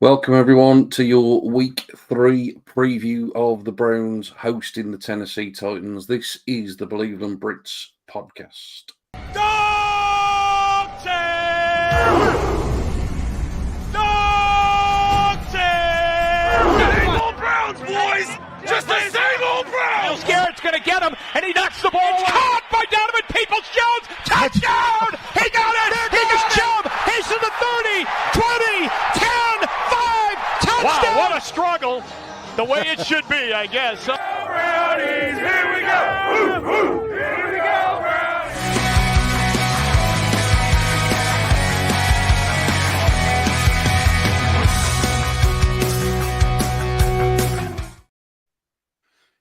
Welcome, everyone, to your Week 3 preview of the Browns hosting the Tennessee Titans. This is the Believeland Brits podcast. Dog tail! Dog tail! Same old Browns, boys! Just the same old Browns! Garrett's going to get him, and he knocks the ball away. Caught by Donovan Peoples-Jones! Touchdown! He got it! He got Chubb! He's to the 30, 20, 10, 5, touchdown! Wow, what a struggle. The way it should be, I guess. Brownies, here we go! Woo, woo. Here we go, Brownies!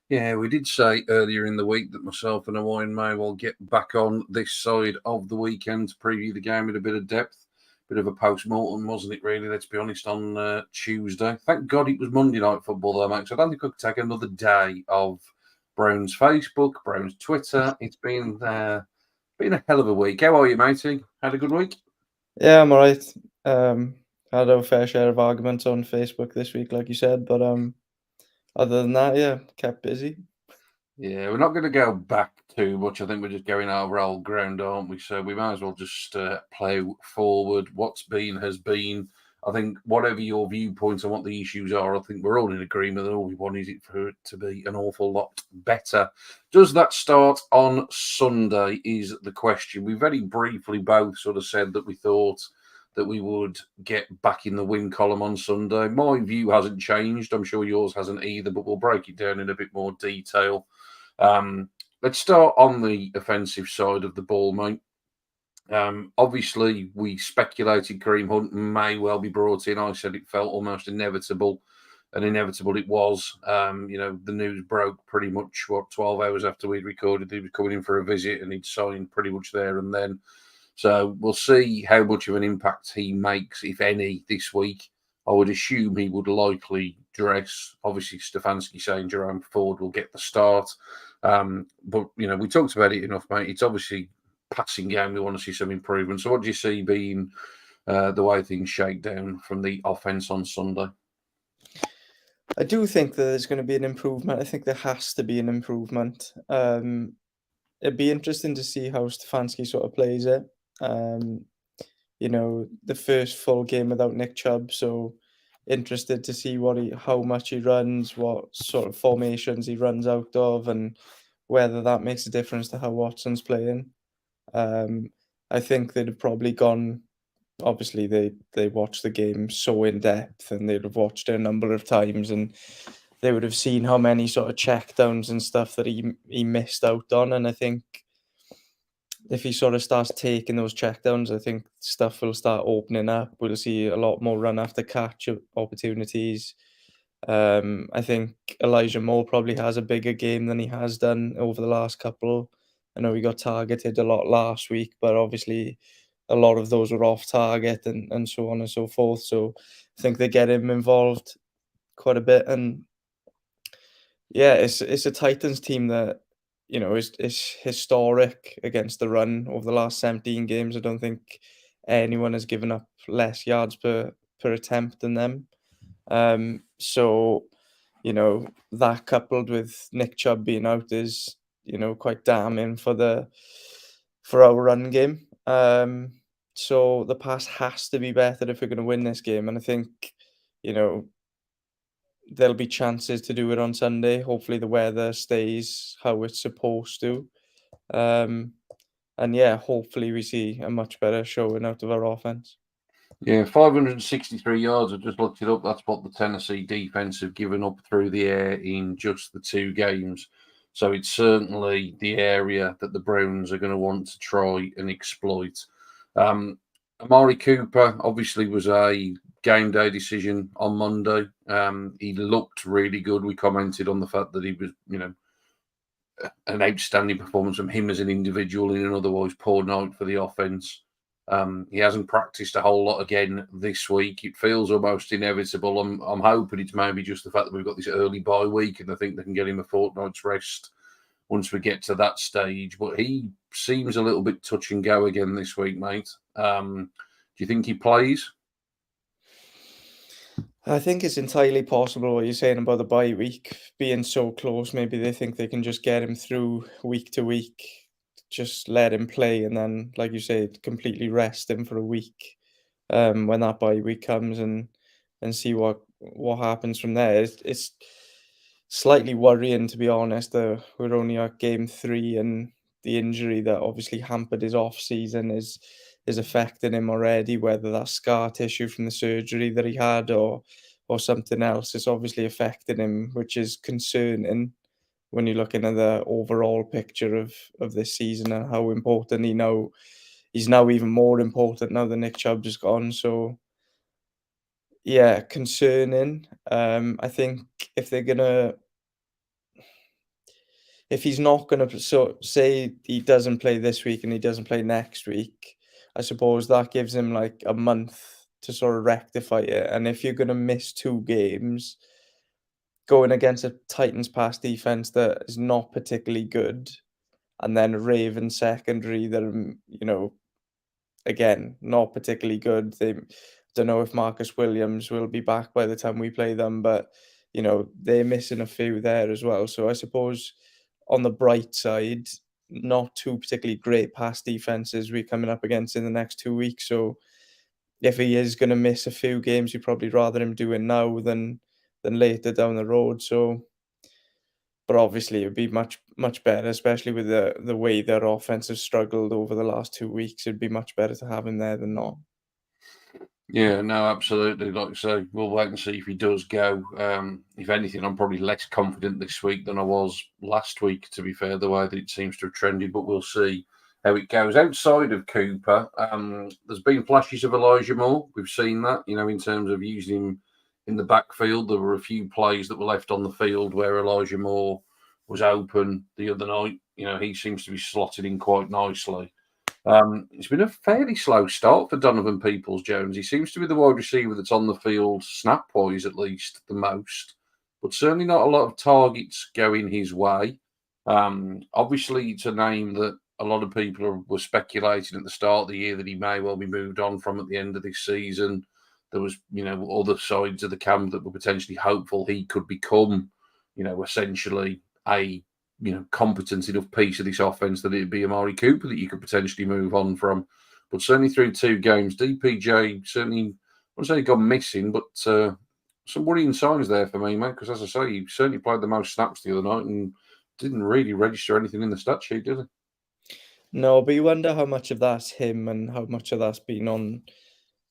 Yeah, we did say earlier in the week that myself and Owain may well get back on this side of the weekend to preview the game with a bit of depth. Bit of a post-mortem, wasn't it, really, let's be honest, on Tuesday. Thank God it was Monday Night Football, though, mate, so I don't think I could take another day of Browns Facebook, Browns Twitter. It's been a hell of a week. How are you, matey? Had a good week? Yeah, I'm all right. Had a fair share of arguments on Facebook this week, like you said, but other than that, yeah, kept busy. Yeah, we're not going to go back too much. I think we're just going over old ground, aren't we? So we might as well just plough forward. What's been has been. I think whatever your viewpoints on what the issues are, I think we're all in agreement that all we want is it for it to be an awful lot better. Does that start on Sunday is the question. We very briefly both sort of said that we thought that we would get back in the win column on Sunday. My view hasn't changed. I'm sure yours hasn't either, but we'll break it down in a bit more detail. Let's start on the offensive side of the ball, mate. Obviously, we speculated Kareem Hunt may well be brought in. I said it felt almost inevitable, and inevitable it was. The news broke pretty much, 12 hours after we'd recorded. He was coming in for a visit, and he'd signed pretty much there and then. So we'll see how much of an impact he makes, if any, this week. I would assume he would likely dress. Obviously, Stefanski saying Jerome Ford will get the start. But, we talked about it enough, mate. It's obviously passing game. We want to see some improvement. So what do you see being the way things shake down from the offense on Sunday? I do think that there's going to be an improvement. I think there has to be an improvement. It'd be interesting to see how Stefanski sort of plays it. The first full game without Nick Chubb, so interested to see how much he runs, what sort of formations he runs out of, and whether that makes a difference to how Watson's playing. I think they'd have probably gone. Obviously, they watched the game so in depth, and they'd have watched it a number of times, and they would have seen how many sort of checkdowns and stuff that he missed out on. And I think if he sort of starts taking those checkdowns, I think stuff will start opening up. We'll see a lot more run after catch opportunities. I think Elijah Moore probably has a bigger game than he has done over the last couple. I know he got targeted a lot last week, but obviously a lot of those were off target and so on and so forth. So I think they get him involved quite a bit. And yeah, it's a Titans team that, is historic against the run over the last 17 games. I don't think anyone has given up less yards per attempt than them. So, that coupled with Nick Chubb being out is, quite damning for our run game. So the pass has to be better if we're going to win this game. And I think, there'll be chances to do it on Sunday. Hopefully the weather stays how it's supposed to. And yeah, hopefully we see a much better showing out of our offense. Yeah, 563 yards. I just looked it up. That's what the Tennessee defense have given up through the air in just the 2 games. So it's certainly the area that the Browns are going to want to try and exploit. Amari Cooper obviously was a game day decision on Monday. He looked really good. We commented on the fact that he was, an outstanding performance from him as an individual in an otherwise poor night for the offense. He hasn't practiced a whole lot again this week. It feels almost inevitable. I'm hoping it's maybe just the fact that we've got this early bye week and I think they can get him a fortnight's rest once we get to that stage. But he seems a little bit touch and go again this week, mate. Do you think he plays? I think it's entirely possible what you're saying about the bye week being so close. Maybe they think they can just get him through week to week, just let him play, and then, like you said, completely rest him for a week when that bye week comes, and see what happens from there. It's slightly worrying, to be honest. We're only at game 3, and the injury that obviously hampered his off season is affecting him already. Whether that's scar tissue from the surgery that he had, or something else, it's obviously affecting him, which is concerning when you're looking at the overall picture of this season and how important he's now even more important now that Nick Chubb is gone. So yeah, concerning. I think if they're gonna if he's not gonna, so say he doesn't play this week and he doesn't play next week, I suppose that gives him like a month to sort of rectify it. And if you're gonna miss 2 games going against a Titans pass defense that is not particularly good, and then a Ravens secondary that are, again, not particularly good. They don't know if Marcus Williams will be back by the time we play them, but they're missing a few there as well. So I suppose on the bright side, not two particularly great pass defenses we're coming up against in the next 2 weeks. So if he is going to miss a few games, you'd probably rather him do it now than later down the road. So, but obviously it would be much better, especially with the way their offense has struggled over the last 2 weeks. It'd be much better to have him there than not. Yeah, no, absolutely. Like I say, we'll wait and see if he does go. If anything, I'm probably less confident this week than I was last week, to be fair, the way that it seems to have trended, but we'll see how it goes. Outside of Cooper, there's been flashes of Elijah Moore. We've seen that, in terms of using him in the backfield. There were a few plays that were left on the field where Elijah Moore was open the other night. He seems to be slotted in quite nicely. It's been a fairly slow start for Donovan Peoples-Jones. He seems to be the wide receiver that's on the field, snap-wise at least, the most, but certainly not a lot of targets going his way. Obviously, it's a name that a lot of people were speculating at the start of the year that he may well be moved on from at the end of this season. There was, other sides of the camp that were potentially hopeful he could become, essentially a competent enough piece of this offense that it'd be Amari Cooper that you could potentially move on from. But certainly through 2 games, DPJ certainly, I wouldn't say he gone missing, but some worrying signs there for me, mate, because as I say, he certainly played the most snaps the other night and didn't really register anything in the stat sheet, did he? No, but you wonder how much of that's him and how much of that's been on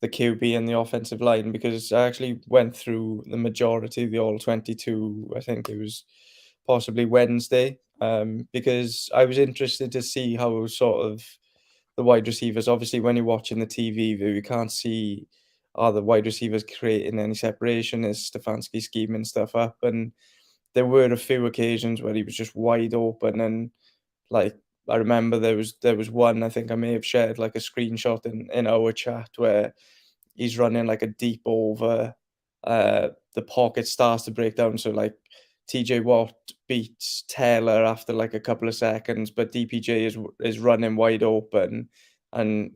the QB and the offensive line, because I actually went through the majority of the all 22, I think it was possibly Wednesday, because I was interested to see how sort of the wide receivers, obviously when you're watching the TV view, you can't see are the wide receivers creating any separation, is Stefanski scheming stuff up, and there were a few occasions where he was just wide open, and like I remember there was one, I think I may have shared like a screenshot in our chat where he's running like a deep over, the pocket starts to break down. So like TJ Watt beats Taylor after like a couple of seconds, but DPJ is running wide open. And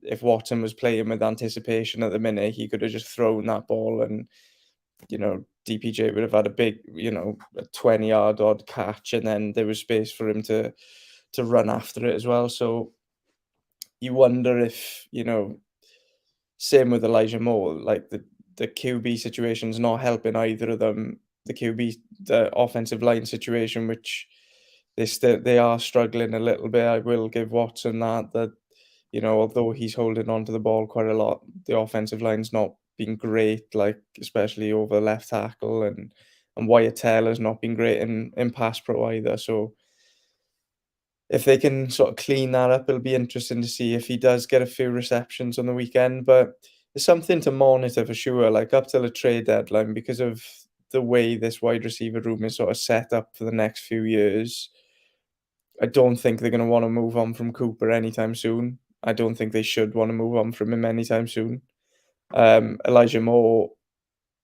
if Watson was playing with anticipation at the minute, he could have just thrown that ball, and DPJ would have had a big, a 20-yard odd catch, and then there was space for him to run after it as well. So you wonder if, same with Elijah Moore, like the QB situation's not helping either of them. The offensive line situation, which they are struggling a little bit. I will give Watson that although he's holding on to the ball quite a lot, the offensive line's not been great, like especially over left tackle, and Wyatt Taylor's not been great in pass pro either. So if they can sort of clean that up, it'll be interesting to see if he does get a few receptions on the weekend. But it's something to monitor for sure, like up till the trade deadline, because of the way this wide receiver room is sort of set up for the next few years. I don't think they're going to want to move on from Cooper anytime soon. I don't think they should want to move on from him anytime soon. Elijah Moore,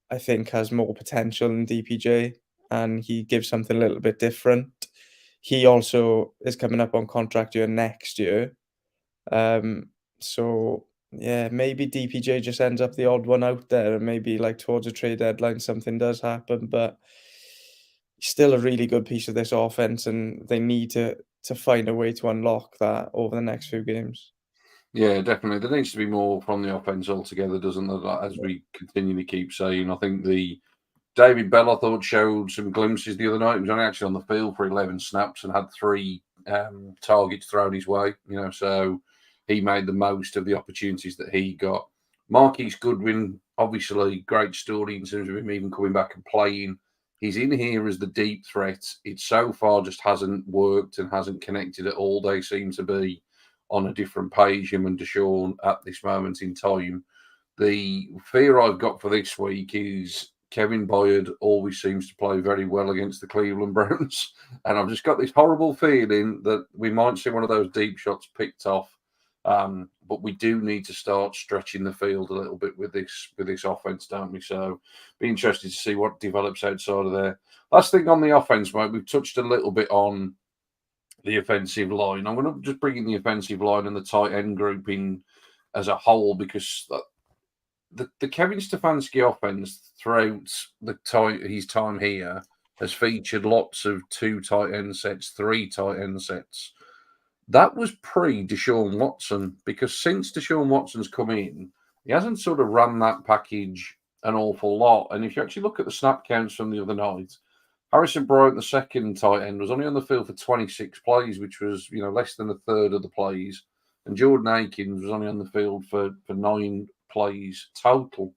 I think, has more potential than DPJ, and he gives something a little bit different. He also is coming up on contract year next year. So Yeah, maybe DPJ just ends up the odd one out there, and maybe like towards a trade deadline something does happen, but still a really good piece of this offense, and they need to find a way to unlock that over the next few games. Yeah, definitely. There needs to be more from the offense altogether, doesn't there? Like, as we continually keep saying, I think the David Bell, I thought, showed some glimpses the other night. He was only actually on the field for 11 snaps and had 3 targets thrown his way. So he made the most of the opportunities that he got. Marquise Goodwin, obviously, great story in terms of him even coming back and playing. He's in here as the deep threat. It so far just hasn't worked and hasn't connected at all. They seem to be on a different page, him and Deshaun, at this moment in time. The fear I've got for this week is Kevin Byard always seems to play very well against the Cleveland Browns. And I've just got this horrible feeling that we might see one of those deep shots picked off. But we do need to start stretching the field a little bit with this offense, don't we? So be interested to see what develops outside of there. Last thing on the offense, mate, we've touched a little bit on the offensive line. I'm going to just bring in the offensive line and the tight end group in as a whole, because the Kevin Stefanski offense throughout his time here has featured lots of 2 tight end sets, 3 tight end sets. That was pre Deshaun Watson, because since Deshaun Watson's come in, he hasn't sort of run that package an awful lot. And if you actually look at the snap counts from the other night, Harrison Bryant, the second tight end, was only on the field for 26 plays, which was less than a third of the plays. And Jordan Akins was only on the field for 9 plays total.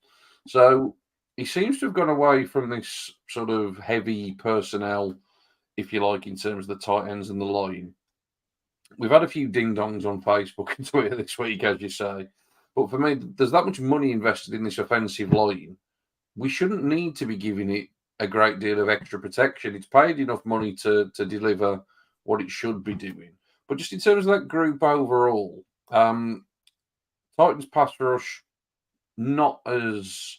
So he seems to have gone away from this sort of heavy personnel, if you like, in terms of the tight ends and the line. We've had a few ding-dongs on Facebook and Twitter this week, as you say. But for me, there's that much money invested in this offensive line. We shouldn't need to be giving it a great deal of extra protection. It's paid enough money to deliver what it should be doing. But just in terms of that group overall, Titans pass rush, not as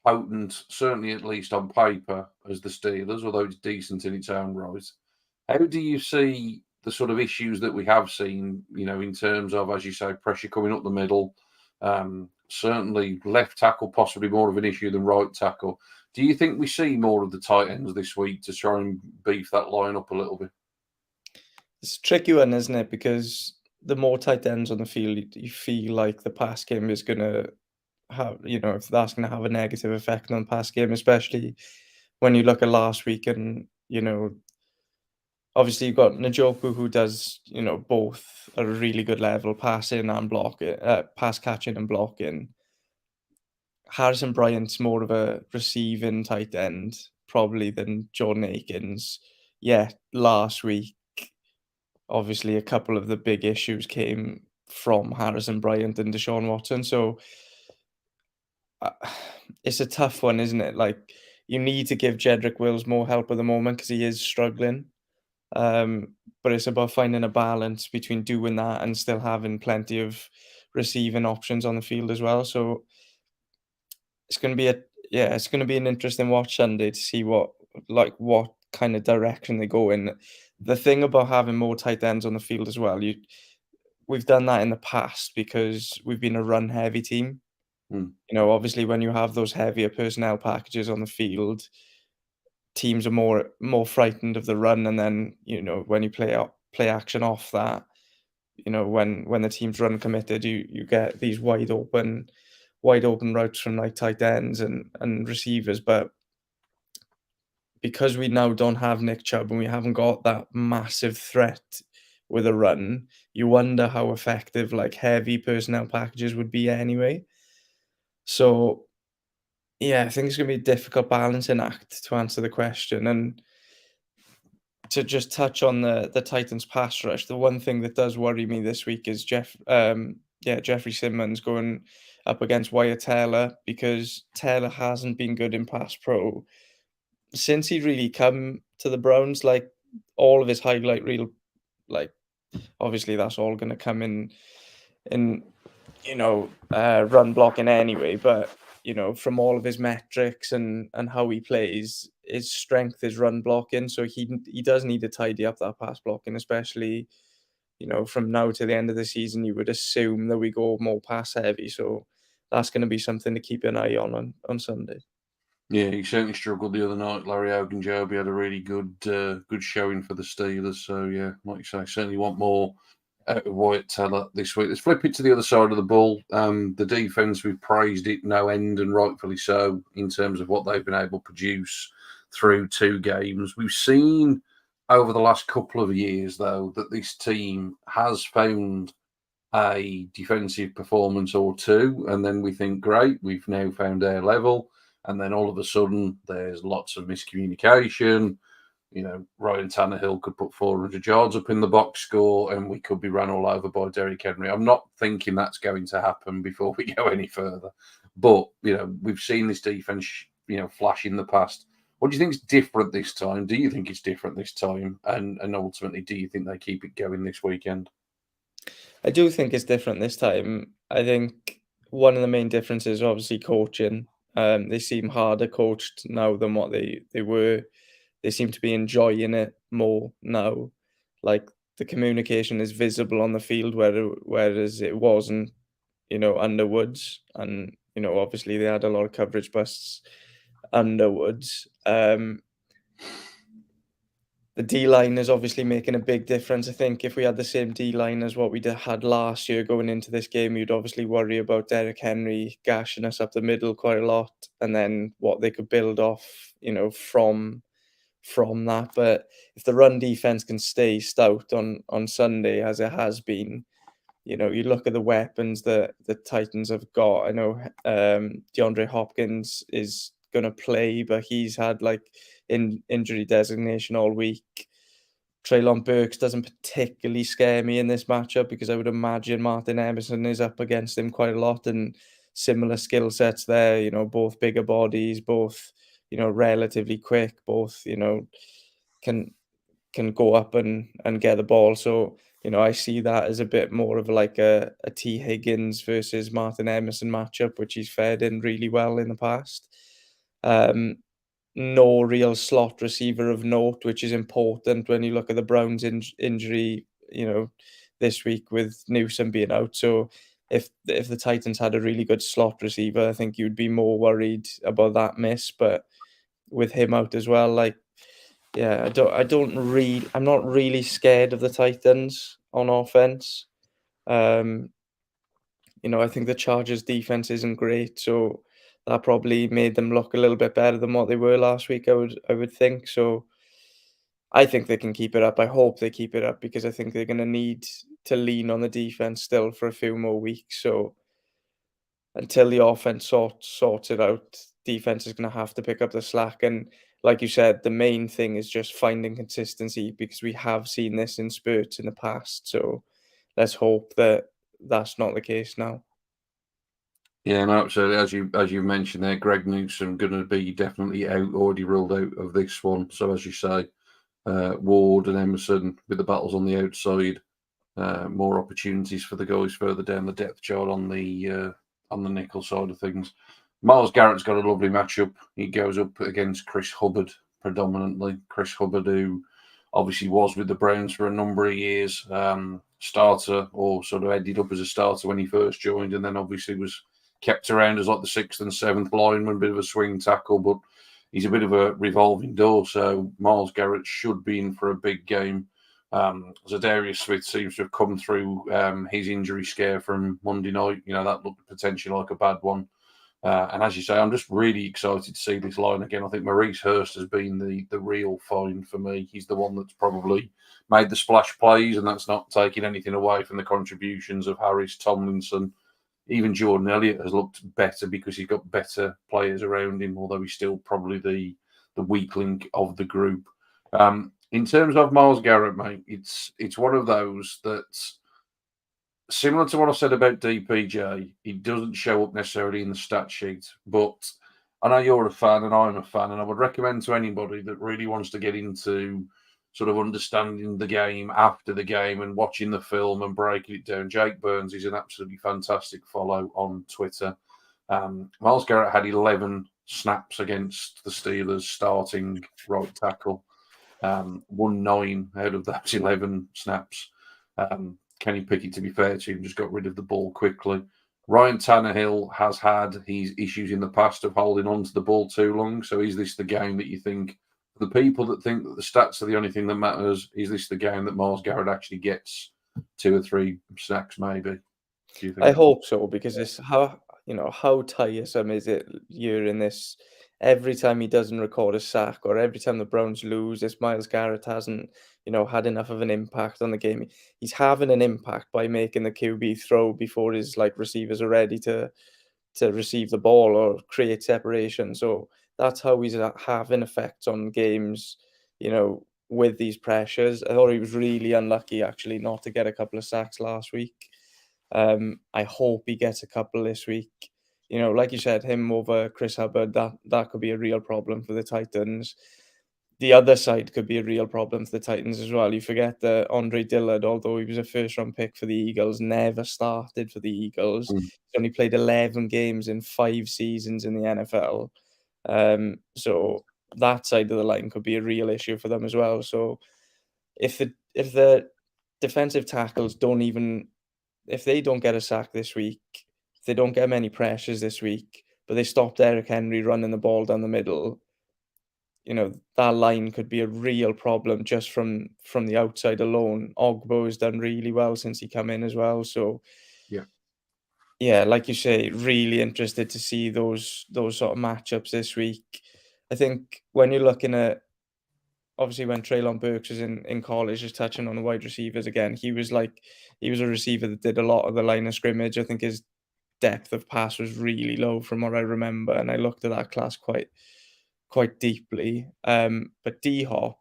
potent, certainly at least on paper, as the Steelers, although it's decent in its own right. How do you see the sort of issues that we have seen, in terms of, as you say, pressure coming up the middle? Certainly left tackle, possibly more of an issue than right tackle. Do you think we see more of the tight ends this week to try and beef that line up a little bit? It's a tricky one, isn't it? Because the more tight ends on the field, you feel like the pass game is going to have, if that's going to have a negative effect on the pass game, especially when you look at last week and, obviously you've got Njoku who does, both at a really good level, passing and blocking, pass catching and blocking. Harrison Bryant's more of a receiving tight end, probably, than Jordan Akins. Yeah, last week, obviously, a couple of the big issues came from Harrison Bryant and Deshaun Watson. So uh, it's a tough one, isn't it? Like, you need to give Jedrick Wills more help at the moment because he is struggling. But it's about finding a balance between doing that and still having plenty of receiving options on the field as well. So it's going to be it's going to be an interesting watch Sunday to see what kind of direction they go in. The thing about having more tight ends on the field as well, we've done that in the past because we've been a run heavy team. Obviously when you have those heavier personnel packages on the field, teams are more frightened of the run, and then when you play action off that, when the team's run committed, you get these wide open routes from like tight ends and receivers. But because we now don't have Nick Chubb and we haven't got that massive threat with a run, you wonder how effective like heavy personnel packages would be anyway. So yeah, I think it's gonna be a difficult balancing act to answer the question. And to just touch on the Titans pass rush, the one thing that does worry me this week is Jeffrey Simmons going up against Wyatt Taylor, because Taylor hasn't been good in pass pro since he really come to the Browns. Like, all of his highlight reel, like, obviously that's all going to come in run blocking anyway, but from all of his metrics and how he plays, his strength is run blocking, so he does need to tidy up that pass blocking, especially from now to the end of the season, you would assume that we go more pass heavy. So that's going to be something to keep an eye on Sunday. Yeah, he certainly struggled the other night. Larry Ogunjobi had a really good showing for the Steelers. So, yeah, like you say, certainly want more out of Wyatt Teller this week. Let's flip it to the other side of the ball. The defence, we've praised it no end, and rightfully so, in terms of what they've been able to produce through 2 games. We've seen over the last couple of years, though, that this team has found a defensive performance or two, and then we think, great, we've now found our level. And then all of a sudden, there's lots of miscommunication. Ryan Tannehill could put 400 yards up in the box score, and we could be run all over by Derrick Henry. I'm not thinking that's going to happen before we go any further. But, we've seen this defense, flash in the past. What do you think is different this time? Do you think it's different this time? And ultimately, do you think they keep it going this weekend? I do think it's different this time. I think one of the main differences is obviously coaching. They seem harder coached now than what they were. They seem to be enjoying it more now. Like the communication is visible on the field, whereas it wasn't, under Woods. And, obviously they had a lot of coverage busts under Woods. The D-line is obviously making a big difference. I think if we had the same D-line as what we had last year going into this game, you'd obviously worry about Derrick Henry gashing us up the middle quite a lot, and then what they could build off, from that. But if the run defense can stay stout on Sunday, as it has been, you look at the weapons that the Titans have got. I know DeAndre Hopkins is going to play, but he's had injury designation all week. Treylon Burks doesn't particularly scare me in this matchup because I would imagine Martin Emerson is up against him quite a lot, and similar skill sets there, both bigger bodies, both, relatively quick, both, can go up and get the ball. So, I see that as a bit more of like a T. Higgins versus Martin Emerson matchup, which he's fared in really well in the past. No real slot receiver of note, which is important when you look at the Browns' injury, this week with Newsom being out. So if the Titans had a really good slot receiver, I think you'd be more worried about that miss. But with him out as well, I'm not really scared of the Titans on offense. I think the Chargers defense isn't great, so that probably made them look a little bit better than what they were last week, I would think. So I think they can keep it up. I hope they keep it up because I think they're going to need to lean on the defense still for a few more weeks. So until the offense sorts it out, defense is going to have to pick up the slack. And like you said, the main thing is just finding consistency because we have seen this in spurts in the past. So let's hope that that's not the case now. Yeah, no, absolutely. As you mentioned there, Greg Newsom going to be definitely out, already ruled out of this one. So as you say, Ward and Emerson with the battles on the outside, more opportunities for the guys further down the depth chart on the nickel side of things. Myles Garrett's got a lovely matchup. He goes up against Chris Hubbard predominantly. Chris Hubbard, who obviously was with the Browns for a number of years, starter or sort of ended up as a starter when he first joined, and then obviously was kept around as like the 6th and 7th lineman, bit of a swing tackle, but he's a bit of a revolving door. So Myles Garrett should be in for a big game. Zadarius Smith seems to have come through his injury scare from Monday night. That looked potentially like a bad one. And as you say, I'm just really excited to see this line again. I think Maurice Hurst has been the real find for me. He's the one that's probably made the splash plays, and that's not taking anything away from the contributions of Harris, Tomlinson. Even Jordan Elliott has looked better because he's got better players around him, although he's still probably the weak link of the group. In terms of Myles Garrett, mate, it's one of those that's similar to what I said about DPJ. He doesn't show up necessarily in the stat sheet, but I know you're a fan and I'm a fan, and I would recommend to anybody that really wants to get into sort of understanding the game after the game and watching the film and breaking it down. Jake Burns is an absolutely fantastic follow on Twitter. Myles Garrett had 11 snaps against the Steelers starting right tackle. Won 9 out of those 11 snaps. Kenny Pickett, to be fair to him, just got rid of the ball quickly. Ryan Tannehill has had his issues in the past of holding on to the ball too long. So is this the game that you think, for the people that think that the stats are the only thing that matters, is this the game that Myles Garrett actually gets 2 or 3 sacks maybe? Do you I think? hope so, because it's how tiresome is it hearing this every time he doesn't record a sack, or every time the Browns lose, this Myles Garrett hasn't, had enough of an impact on the game. He's having an impact by making the QB throw before his receivers are ready to receive the ball or create separation. So that's how he's having effects on games, with these pressures. I thought he was really unlucky actually not to get a couple of sacks last week. I hope he gets a couple this week. Like you said, him over Chris Hubbard, that could be a real problem for the Titans. The other side could be a real problem for the Titans as well. You forget that Andre Dillard, although he was a first-round pick for the Eagles, never started for the Eagles. Mm. He's only played 11 games in 5 seasons in the NFL. So that side of the line could be a real issue for them as well. So if the defensive tackles if they don't get a sack this week, if they don't get many pressures this week, but they stop Derrick Henry running the ball down the middle, that line could be a real problem just from the outside alone. Ogbo has done really well since he come in as well. So Yeah. yeah, like you say, really interested to see those sort of matchups this week. I think when you're looking at, obviously when Treylon Burks was in college, just touching on the wide receivers again, he was a receiver that did a lot of the line of scrimmage. I think his depth of pass was really low from what I remember, and I looked at that class quite deeply. But D-Hop,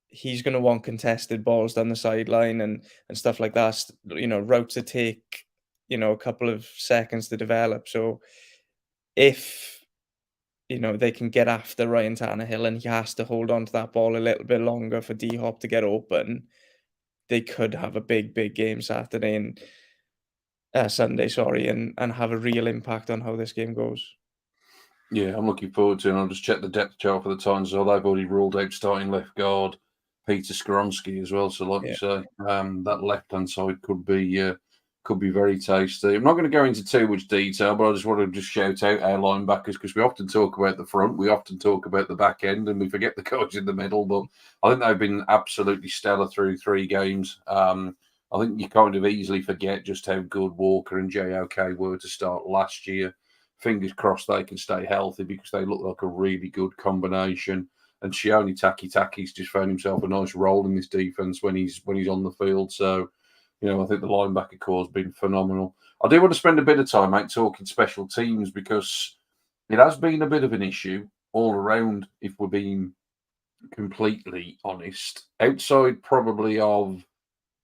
he's going to want contested balls down the sideline and stuff like that. Routes that take a couple of seconds to develop. So if they can get after Ryan Tannehill and he has to hold on to that ball a little bit longer for D-Hop to get open, they could have a big game Saturday and Sunday, sorry, and have a real impact on how this game goes. Yeah, I'm looking forward to it. And I'll just check the depth chart for the Titans. Well, they've already ruled out starting left guard Peter Skoronsky as well. So, like you Yeah. say, that left-hand side could be very tasty. I'm not going to go into too much detail, but I just want to just shout out our linebackers, because we often talk about the front, we often talk about the back end, and we forget the guys in the middle. But I think they've been absolutely stellar through 3 games. I think you kind of easily forget just how good Walker and JOK were to start last year. Fingers crossed they can stay healthy, because they look like a really good combination. And Shione Taki's just found himself a nice role in this defense when he's on the field. So, I think the linebacker core has been phenomenal. I do want to spend a bit of time, mate, talking special teams, because it has been a bit of an issue all around, if we're being completely honest. Outside probably of,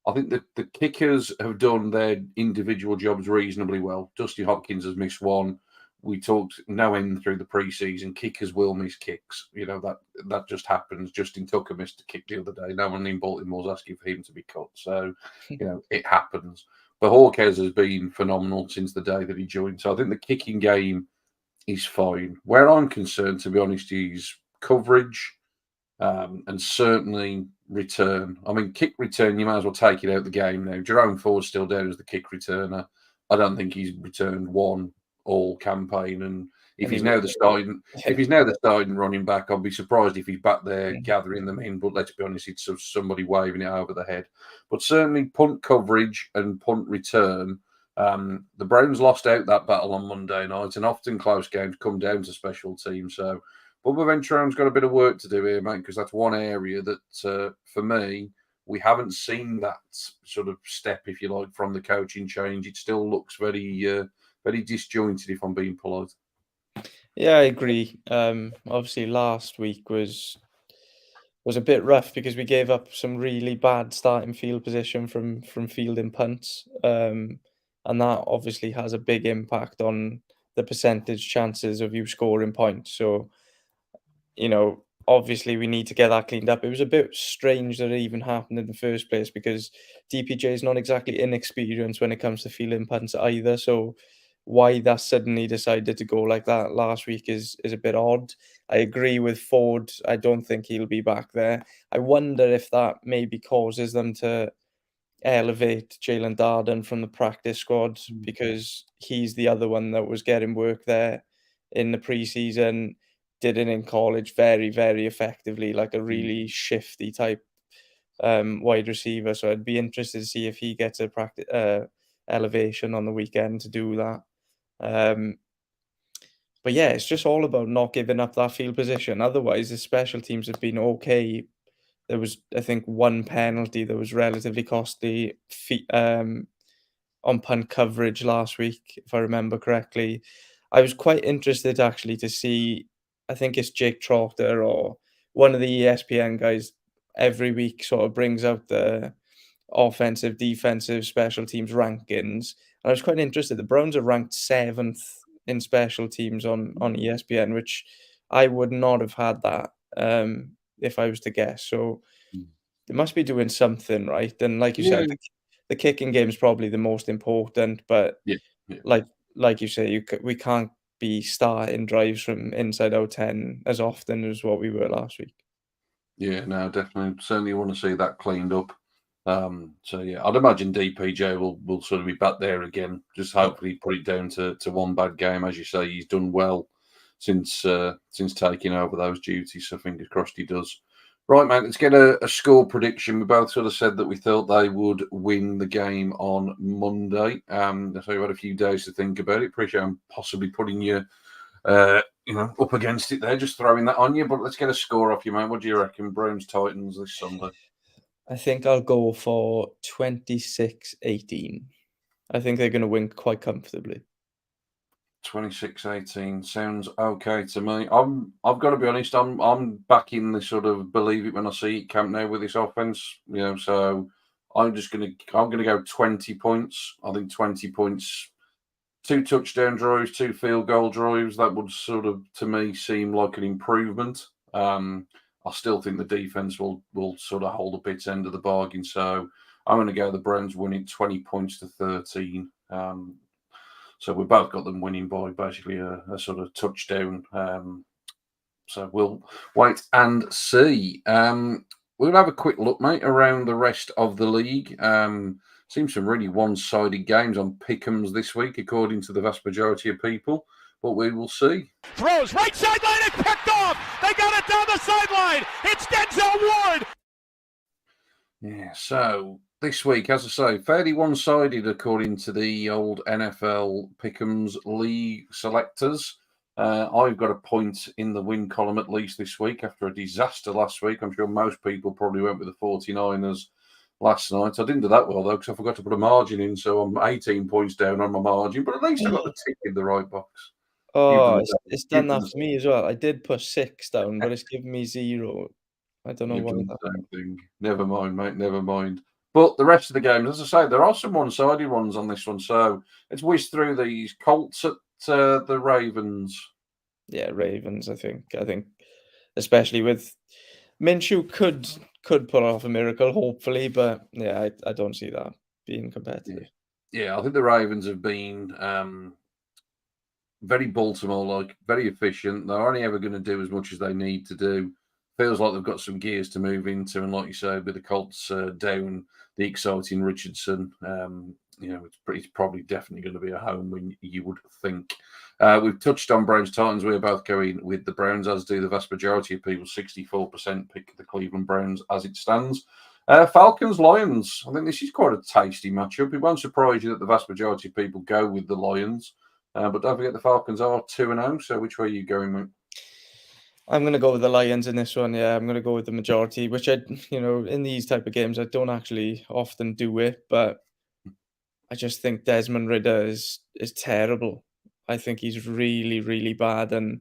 I think the kickers have done their individual jobs reasonably well. Dusty Hopkins has missed one. We talked no end through the preseason. Kickers will miss kicks. That just happens. Justin Tucker missed a kick the other day. No one in Baltimore's asking for him to be cut. So, it happens. But Hawkes has been phenomenal since the day that he joined. So I think the kicking game is fine. Where I'm concerned, to be honest, is coverage. And certainly return. I mean, kick return, you might as well take it out of the game now. Jerome Ford's still down as the kick returner. I don't think he's returned one all campaign. And if he's now the starting running back, I'll be surprised if he's back there gathering them in. But let's be honest, it's somebody waving it over the head. But certainly punt coverage and punt return. The Browns lost out that battle on Monday night, and often close games come down to special teams. So Bubba Venturone's got a bit of work to do here, mate, because that's one area that, for me, we haven't seen that sort of step, if you like, from the coaching change. It still looks very, very disjointed, if I'm being polite. Yeah, I agree. Obviously last week was a bit rough because we gave up some really bad starting field position from fielding punts. And that obviously has a big impact on the percentage chances of you scoring points. So, obviously we need to get that cleaned up. It was a bit strange that it even happened in the first place, because DPJ is not exactly inexperienced when it comes to fielding punts either. So why that suddenly decided to go like that last week is a bit odd. I agree with Ford. I don't think he'll be back there. I wonder if that maybe causes them to elevate Jalen Darden from the practice squad because he's the other one that was getting work there in the preseason, did it in college very, very effectively, like a really shifty type wide receiver. So I'd be interested to see if he gets a practice elevation on the weekend to do that. But yeah, it's just all about not giving up that field position. Otherwise, the special teams have been okay. There was, I think, one penalty that was relatively costly on punt coverage last week, if I remember correctly. I was quite interested actually to see, I think it's Jake Trotter or one of the ESPN guys every week sort of brings out the offensive, defensive, special teams rankings. And I was quite interested. The Browns are ranked 7th in special teams on ESPN, which I would not have had that if I was to guess. So they must be doing something right. And like you said, the kicking game is probably the most important. But like you say, we can't be starting drives from inside out 10 as often as what we were last week. Yeah, no, definitely. Certainly want to see that cleaned up. So yeah, I'd imagine DPJ will sort of be back there again. Just hopefully put it down to one bad game. As you say, he's done well since taking over those duties. So fingers crossed he does. Right, mate, let's get a score prediction. We both sort of said that we thought they would win the game on Monday. So we had a few days to think about it. Appreciate I'm possibly putting you up against it there, just throwing that on you. But let's get a score off you, mate. What do you reckon? Browns Titans this Sunday? I think I'll go for 26-18. I think they're going to win quite comfortably. 26-18 sounds okay to me. I've got to be honest. I'm back in the sort of believe it when I see it camp now with this offense. So I'm gonna go 20 points. I think 20 points, 2 touchdown drives, 2 field goal drives. That would sort of to me seem like an improvement. I still think the defense will sort of hold a bit end of the bargain. So I'm going to go the Browns winning 20 points to 13. So we both got them winning by basically a sort of touchdown. So we'll wait and see. We'll have a quick look, mate, around the rest of the league. Seems some really one-sided games on Pick'ems this week, according to the vast majority of people. But we will see. Throws right sideline and picked off. They got it down the sideline. It's Denzel Ward. Yeah, so this week, as I say, fairly one-sided according to the old NFL Pick'ems league selectors. I've got a point in the win column at least this week after a disaster last week. I'm sure most people probably went with the 49ers last night. I didn't do that well, though, because I forgot to put a margin in, so I'm 18 points down on my margin, but at least I got the tick in the right box. Oh, it's done that for me as well. I did put 6 down, but it's given me 0. I don't know why. Same thing. Never mind, mate. Never mind. But the rest of the games, as I say, there are some one-sided ones on this one. So let's whiz through these. Colts at the Ravens. Yeah, Ravens. I think, especially with Minshew could pull off a miracle, hopefully, but yeah, I don't see that being competitive. Yeah, I think the Ravens have been very Baltimore-like, very efficient. They're only ever going to do as much as they need to do. Feels like they've got some gears to move into, and like you say, with the Colts down, the exciting Richardson, it's probably definitely going to be a home win, you would think. We've touched on Browns Titans. We're both going with the Browns, as do the vast majority of people. 64% pick the Cleveland Browns as it stands. Falcons Lions. I think this is quite a tasty matchup. It won't surprise you that the vast majority of people go with the Lions. But don't forget the Falcons are 2-0. So which way are you going, mate? I'm going to go with the Lions in this one. Yeah, I'm going to go with the majority, which in these type of games, I don't actually often do it, but I just think Desmond Ridder is terrible. I think he's really, really bad. And,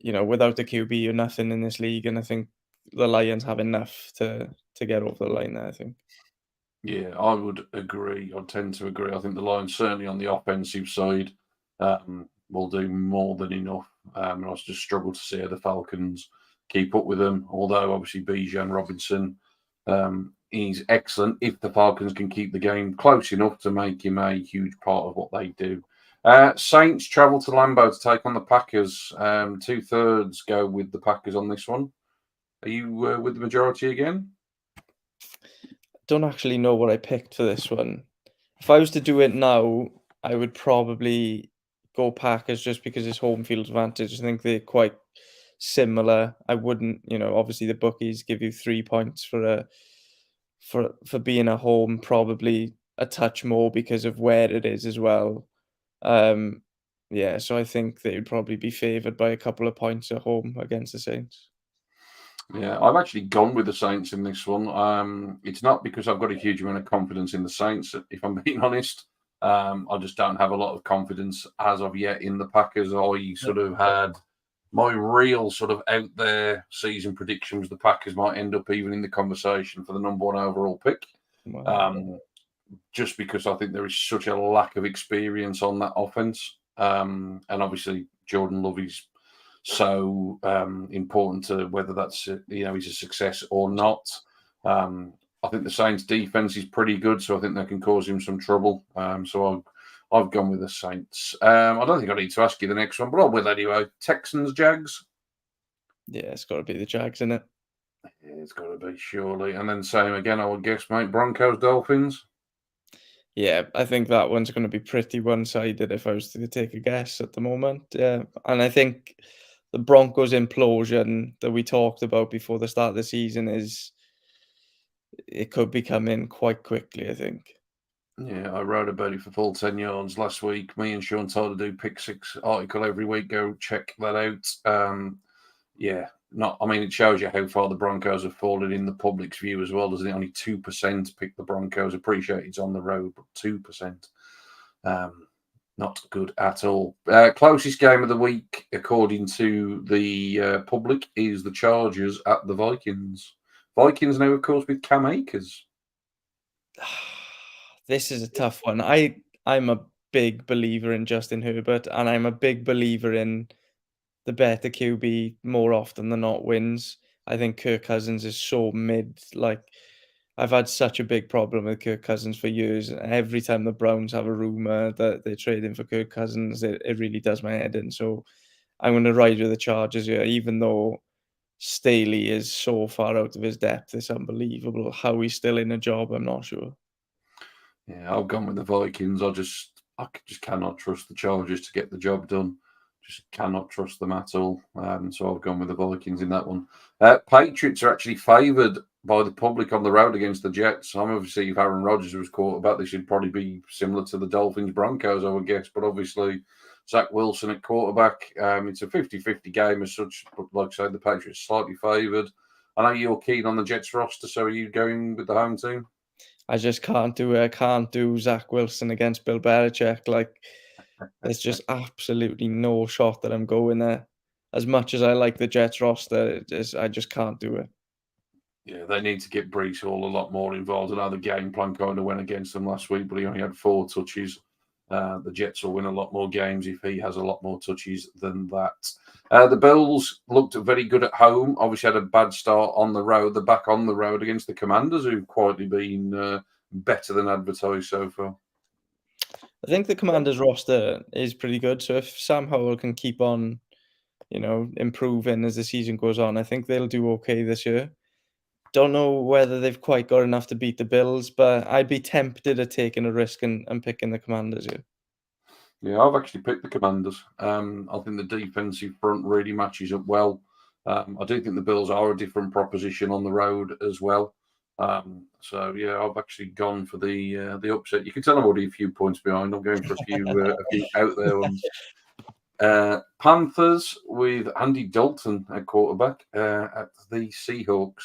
without the QB, you're nothing in this league. And I think the Lions have enough to get over the line there, I think. Yeah, I would agree. I tend to agree. I think the Lions, certainly on the offensive side, will do more than enough. And I just struggle to see how the Falcons keep up with them. Although, obviously, Bijan Robinson is excellent if the Falcons can keep the game close enough to make him a huge part of what they do. Saints travel to Lambeau to take on the Packers. 2/3 go with the Packers on this one. Are you with the majority again? don't actually know what I picked for this one. If I was to do it now, I would probably go Packers just because it's home field advantage. I think they're quite similar. I wouldn't, obviously the bookies give you 3 points for being at home, probably a touch more because of where it is as well. Um, yeah, so I think they would probably be favoured by a couple of points at home against the Saints. Yeah, I've actually gone with the Saints in this one. It's not because I've got a huge amount of confidence in the Saints, if I'm being honest. I just don't have a lot of confidence as of yet in the Packers. I sort of had my real sort of out there season prediction was the Packers might end up even in the conversation for the number one overall pick. Wow. Just because I think there is such a lack of experience on that offense. And obviously, Jordan Love is so important to whether that's he's a success or not. I think the Saints' defense is pretty good, so I think that can cause him some trouble. So I've gone with the Saints. I don't think I need to ask you the next one, but I will anyway. Texans, Jags. Yeah, it's got to be the Jags, isn't it? Yeah, it's got to be surely. And then same again, I would guess, mate. Broncos, Dolphins. Yeah, I think that one's going to be pretty one-sided if I was to take a guess at the moment. Yeah, and I think the Broncos implosion that we talked about before the start of the season it could be coming quite quickly, I think. Yeah, I wrote about it for full 10 yards last week. Me and Sean Tyler do Pick Six article every week. Go check that out. Yeah, it shows you how far the Broncos have fallen in the public's view as well, doesn't it? Only 2% pick the Broncos. Appreciate it's on the road, but 2%. Not good at all. Closest game of the week, according to the public, is the Chargers at the Vikings. Vikings now, of course, with Cam Akers. This is a tough one. I'm a big believer in Justin Herbert, and I'm a big believer in the better QB more often than not wins. I think Kirk Cousins is so mid. Like, I've had such a big problem with Kirk Cousins for years. Every time the Browns have a rumor that they're trading for Kirk Cousins, it really does my head in. So I'm going to ride with the Chargers here, even though Staley is so far out of his depth. It's unbelievable how he's still in a job. I'm not sure. Yeah, I've gone with the Vikings. I just cannot trust the Chargers to get the job done. Just cannot trust them at all. So I've gone with the Vikings in that one. Patriots are actually favoured by the public on the road against the Jets. I'm obviously, if Aaron Rodgers was quarterback, they should probably be similar to the Dolphins Broncos, I would guess. But obviously, Zach Wilson at quarterback. It's a 50-50 game as such. But like I said, the Patriots slightly favoured. I know you're keen on the Jets roster, so are you going with the home team? I just can't do it. I can't do Zach Wilson against Bill Belichick. Like, there's just absolutely no shot that I'm going there. As much as I like the Jets roster, I just can't do it. Yeah, they need to get Brees Hall a lot more involved. I know the game plan kind of went against them last week, but he only had 4 touches. The Jets will win a lot more games if he has a lot more touches than that. The Bills looked very good at home. Obviously, had a bad start on the road. They're back on the road against the Commanders, who've quietly been better than advertised so far. I think the Commanders roster is pretty good. So if Sam Howell can keep on, improving as the season goes on, I think they'll do okay this year. Don't know whether they've quite got enough to beat the Bills, but I'd be tempted at taking a risk and picking the Commanders here. Yeah, I've actually picked the Commanders. I think the defensive front really matches up well. I do think the Bills are a different proposition on the road as well. So yeah, I've actually gone for the upset. You can tell I'm already a few points behind. I'm going for a few out there ones. Panthers with Andy Dalton at quarterback at the Seahawks.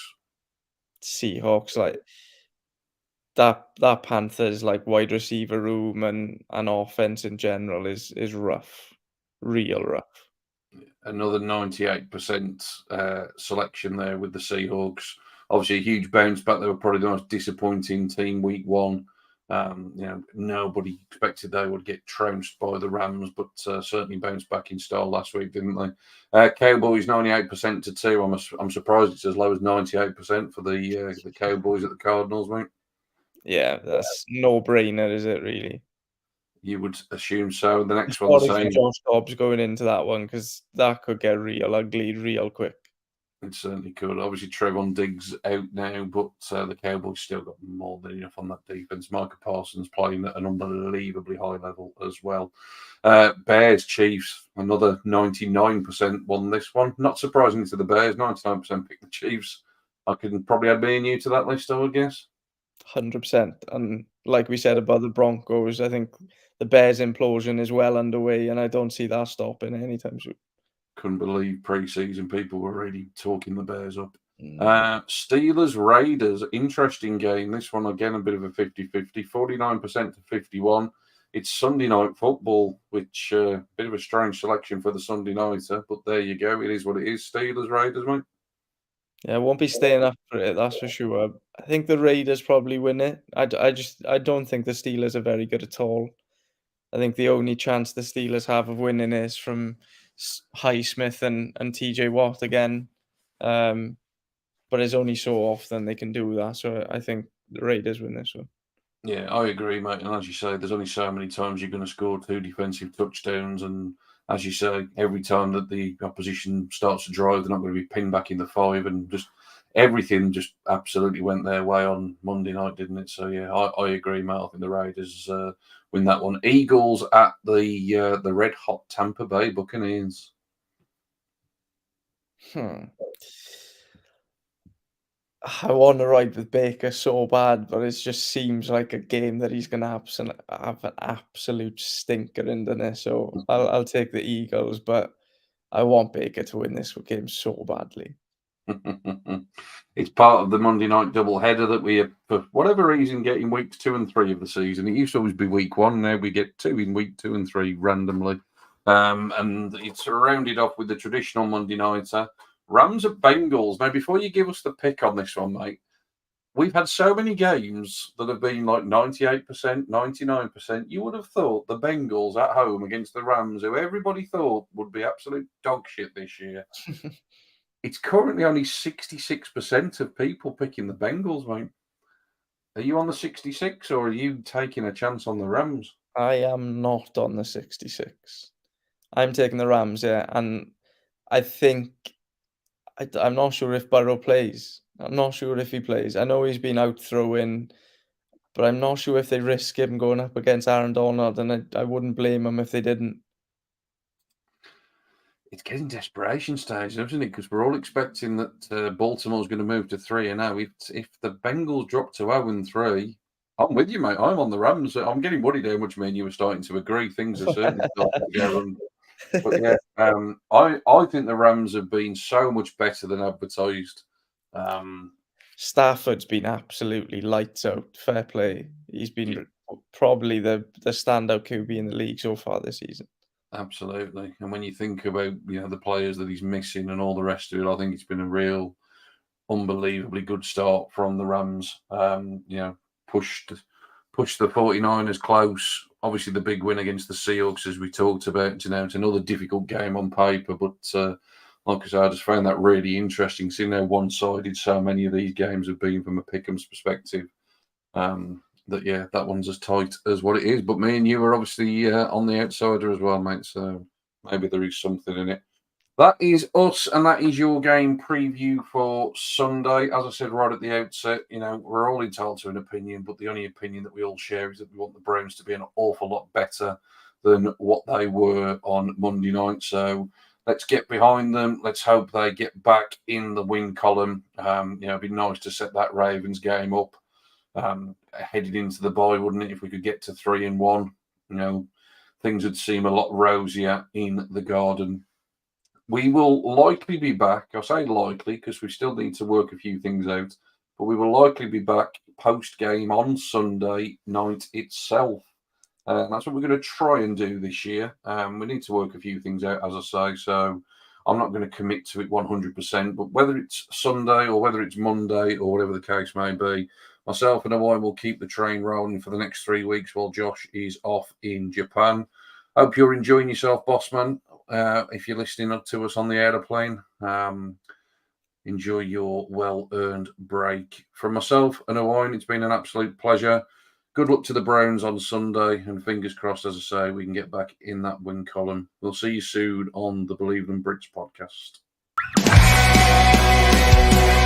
Seahawks, like that Panthers like wide receiver room and offense in general is rough, real rough. Another 98% selection there with the Seahawks. Obviously, a huge bounce back. They were probably the most disappointing team week one. Nobody expected they would get trounced by the Rams, but certainly bounced back in style last week, didn't they? Cowboys 98% to 2. I'm surprised it's as low as 98% for the Cowboys at the Cardinals, mate. Yeah, that's no brainer, is it really? You would assume so. The next one, the Sorry for same. Josh Dobbs going into that one because that could get real ugly real quick. It certainly could. Obviously, Trevon Diggs out now, but the Cowboys still got more than enough on that defense. Micah Parsons playing at an unbelievably high level as well. Bears, Chiefs, another 99% won this one. Not surprising to the Bears, 99% picked the Chiefs. I can probably add me and you to that list, I would guess. 100%. And like we said about the Broncos, I think the Bears implosion is well underway, and I don't see that stopping anytime soon. Couldn't believe pre-season people were really talking the Bears up. Steelers, Raiders, interesting game. This one, again, a bit of a 50-50, 49% to 51. It's Sunday night football, which bit of a strange selection for the Sunday nighter, but there you go. It is what it is. Steelers, Raiders, mate. Yeah, I won't be staying up for it, that's for sure. I think the Raiders probably win it. I don't think the Steelers are very good at all. I think the only chance the Steelers have of winning is from Highsmith and TJ Watt again. But it's only so often they can do that. So I think the Raiders win this one. Yeah, I agree, mate. And as you say, there's only so many times you're going to score 2 defensive touchdowns. And as you say, every time that the opposition starts to drive, they're not going to be pinned back in the 5. And just everything just absolutely went their way on Monday night, didn't it? So, yeah, I agree, mate. I think the Raiders win that one. Eagles at the red hot Tampa Bay Buccaneers. I want to ride with Baker so bad, but it just seems like a game that he's going to have an absolute stinker in, doesn't it? So I'll take the Eagles, but I want Baker to win this game so badly. It's part of the Monday night doubleheader that we, for whatever reason, get in weeks 2 and 3 of the season. It used to always be week 1. Now we get 2 in week 2 and 3 randomly. And it's rounded off with the traditional Monday nighter. Rams at Bengals. Now, before you give us the pick on this one, mate, we've had so many games that have been like 98%, 99%. You would have thought the Bengals at home against the Rams, who everybody thought would be absolute dog shit this year. It's currently only 66% of people picking the Bengals, mate. Are you on the 66 or are you taking a chance on the Rams? I am not on the 66. I'm taking the Rams, yeah. And I think I'm not sure if Burrow plays. I'm not sure if he plays. I know he's been out throwing, but I'm not sure if they risk him going up against Aaron Donald, and I wouldn't blame him if they didn't. It's getting desperation stage, isn't it? Because we're all expecting that Baltimore's going to move to 3-0. If the Bengals drop to 0-3, I'm with you, mate. I'm on the Rams. I'm getting worried how much me and you were starting to agree. Things are certainly starting to go wrong. But yeah, I think the Rams have been so much better than advertised. Stafford's been absolutely lights out. Fair play. He's been probably the standout QB in the league so far this season. Absolutely. And when you think about the players that he's missing and all the rest of it, I think it's been a real unbelievably good start from the Rams. Pushed the 49ers close. Obviously, the big win against the Seahawks, as we talked about. It's another difficult game on paper, but like I said, I just found that really interesting, seeing how one-sided so many of these games have been from a Pickham's perspective. That one's as tight as what it is. But me and you are obviously on the outsider as well, mate. So maybe there is something in it. That is us, and that is your game preview for Sunday. As I said right at the outset, we're all entitled to an opinion, but the only opinion that we all share is that we want the Browns to be an awful lot better than what they were on Monday night. So let's get behind them. Let's hope they get back in the win column. It'd be nice to set that Ravens game up headed into the bye, wouldn't it? If we could get to 3-1, things would seem a lot rosier in the Garden. We will likely be back. I say likely because we still need to work a few things out, but we will likely be back post-game on Sunday night itself. That's what we're going to try and do this year. We need to work a few things out, as I say, so I'm not going to commit to it 100%, but whether it's Sunday or whether it's Monday or whatever the case may be, myself and Owain will keep the train rolling for the next 3 weeks while Josh is off in Japan. Hope you're enjoying yourself, Bossman. If you're listening to us on the aeroplane, enjoy your well-earned break. From myself and Owain, it's been an absolute pleasure. Good luck to the Browns on Sunday, and fingers crossed, as I say, we can get back in that win column. We'll see you soon on the Believe in Brits podcast. Bye.